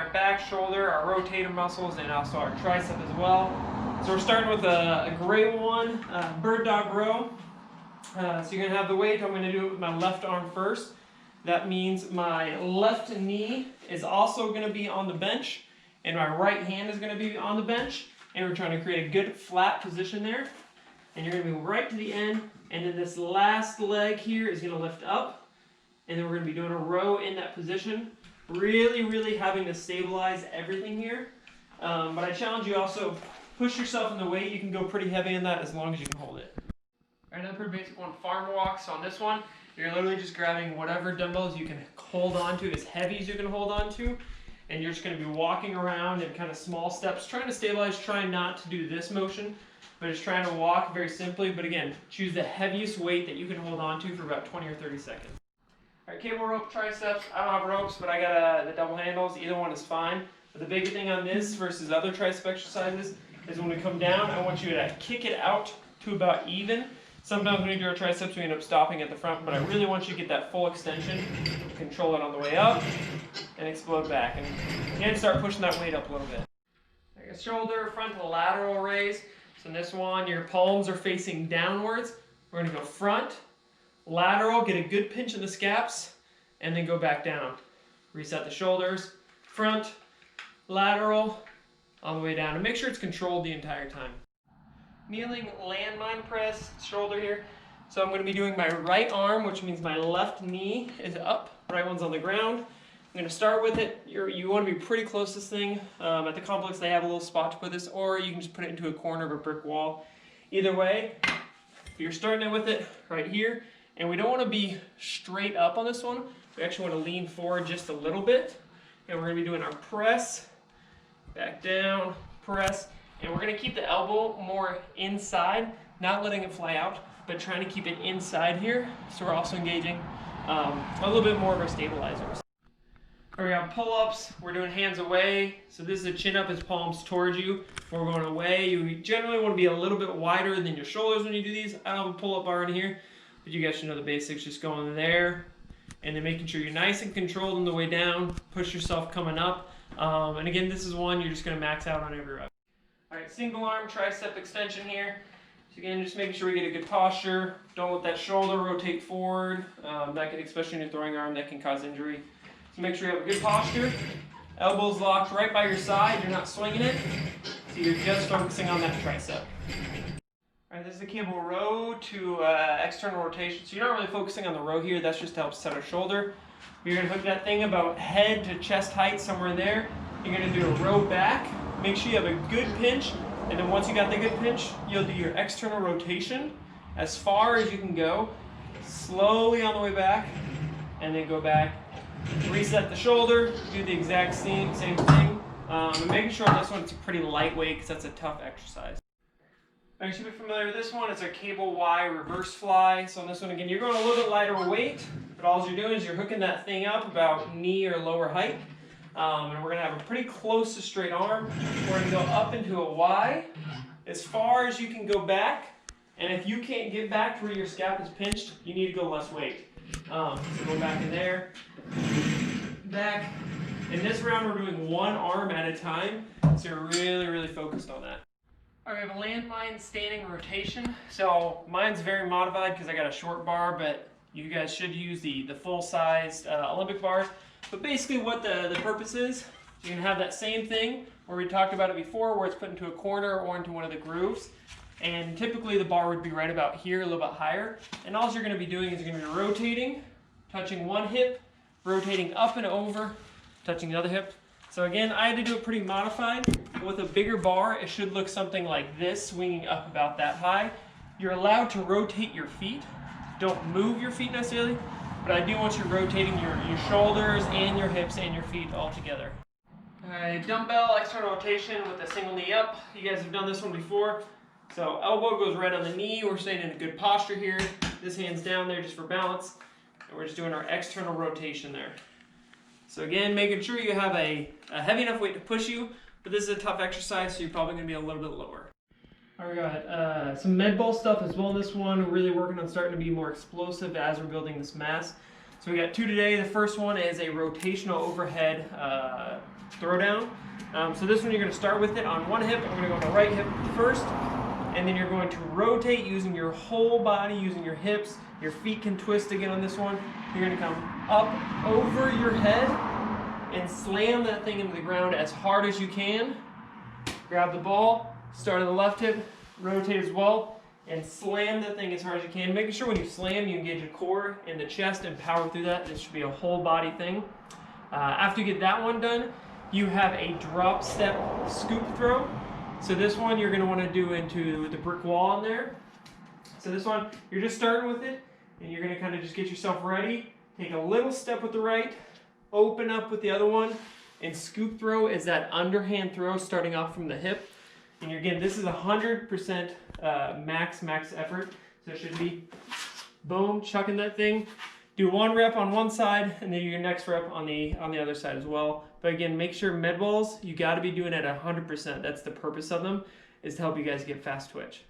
our back shoulder, our rotator muscles, and also our tricep as well. So we're starting with a great one, bird dog row. So you're going to have the weight. I'm going to do it with my left arm first. That means my left knee is also going to be on the bench, and my right hand is going to be on the bench. And we're trying to create a good flat position there. And you're going to be right to the end, and then this last leg here is going to lift up, and then we're going to be doing a row in that position. Really having to stabilize everything here. But I challenge you also, push yourself in the weight. You can go pretty heavy in that as long as you can hold it. Alright, another pretty basic one, farmer walk. So on this one, you're literally just grabbing whatever dumbbells you can hold on to, as heavy as you can hold on to, and you're just going to be walking around in kind of small steps, trying to stabilize, trying not to do this motion, but just trying to walk very simply. But again, choose the heaviest weight that you can hold on to for about 20 or 30 seconds. Alright, cable rope triceps. I don't have ropes, but I got the double handles. Either one is fine. But the big thing on this versus other tricep exercises is when we come down, I want you to kick it out to about even. Sometimes when you do our triceps, we end up stopping at the front, but I really want you to get that full extension, control it on the way up, and explode back. And again, start pushing that weight up a little bit. Like a shoulder, frontal lateral raise. So in this one, your palms are facing downwards. We're going to go front, lateral, get a good pinch in the scaps, and then go back down. Reset the shoulders, front, lateral, on the way down. And make sure it's controlled the entire time. Kneeling landmine press, shoulder here. So I'm going to be doing my right arm, which means my left knee is up, right one's on the ground. I'm going to start with it. You want to be pretty close to this thing. At the complex they have a little spot to put this, or you can just put it into a corner of a brick wall. Either way, you're starting it with it right here, and we don't want to be straight up on this one. We actually want to lean forward just a little bit, and we're going to be doing our press, back down, press. And we're going to keep the elbow more inside, not letting it fly out, but trying to keep it inside here. So we're also engaging a little bit more of our stabilizers. Here we have pull-ups. We're doing hands away. So this is a chin up, as palms towards you. We're going away. You generally want to be a little bit wider than your shoulders when you do these. I don't have a pull-up bar in here, but you guys should know the basics. Just going there, and then making sure you're nice and controlled on the way down. Push yourself coming up. And again, this is one you're just going to max out on every rep. Alright, single arm tricep extension here. So again, just making sure we get a good posture. Don't let that shoulder rotate forward. That can, especially in your throwing arm, that can cause injury. So make sure you have a good posture. Elbows locked right by your side. You're not swinging it. So you're just focusing on that tricep. Alright, this is the cable row to external rotation. So you're not really focusing on the row here. That's just to help set our shoulder. You're going to hook that thing about head to chest height, somewhere there. You're going to do a row back. Make sure you have a good pinch, and then once you got the good pinch, you'll do your external rotation as far as you can go, slowly on the way back, and then go back. Reset the shoulder, do the exact same thing, and making sure on this one it's pretty lightweight because that's a tough exercise. Now you should be familiar with this one. It's a cable Y reverse fly. So on this one, again, you're going a little bit lighter weight, but all you're doing is you're hooking that thing up about knee or lower height. And we're going to have a pretty close to straight arm. We're going to go up into a Y as far as you can go back. And if you can't get back to where your scap is pinched, you need to go less weight. So go back in there, back. In this round, we're doing one arm at a time. So you're really focused on that. All right, we have a landmine standing rotation. So mine's very modified because I got a short bar, but you guys should use the full-sized Olympic bars. But basically what the purpose is, you're going to have that same thing where we talked about it before, where it's put into a corner or into one of the grooves. And typically the bar would be right about here, a little bit higher. And all you're going to be doing is you're going to be rotating, touching one hip, rotating up and over, touching the other hip. So again, I had to do it pretty modified. With a bigger bar, it should look something like this, swinging up about that high. You're allowed to rotate your feet. Don't move your feet necessarily, but I do want you rotating your shoulders and your hips and your feet all together. Alright, dumbbell external rotation with a single knee up. You guys have done this one before. So elbow goes right on the knee. We're staying in a good posture here. This hand's down there just for balance. And we're just doing our external rotation there. So again, making sure you have a heavy enough weight to push you, but this is a tough exercise, so you're probably going to be a little bit lower. All right, we got some med ball stuff as well in this one. We're really working on starting to be more explosive as we're building this mass. So we got two today. The first one is a rotational overhead throw down. So this one you're going to start with it on one hip. I'm going to go on the right hip first, and then you're going to rotate using your whole body, using your hips. Your feet can twist again on this one. You're going to come up over your head and slam that thing into the ground as hard as you can. Grab the ball, start on the left hip, rotate as well, and slam that thing as hard as you can. Making sure when you slam, you engage your core and the chest and power through that. This should be a whole body thing. After you get that one done, you have a drop step scoop throw. So this one you're going to want to do into the brick wall in there. So this one, you're just starting with it, and you're going to kind of just get yourself ready. Take a little step with the right, open up with the other one, and scoop throw is that underhand throw starting off from the hip. And again, this is 100% max effort. So it should be boom, chucking that thing. Do one rep on one side, and then your next rep on the other side as well. But again, make sure med balls, you got to be doing it at 100%. That's the purpose of them, is to help you guys get fast twitch.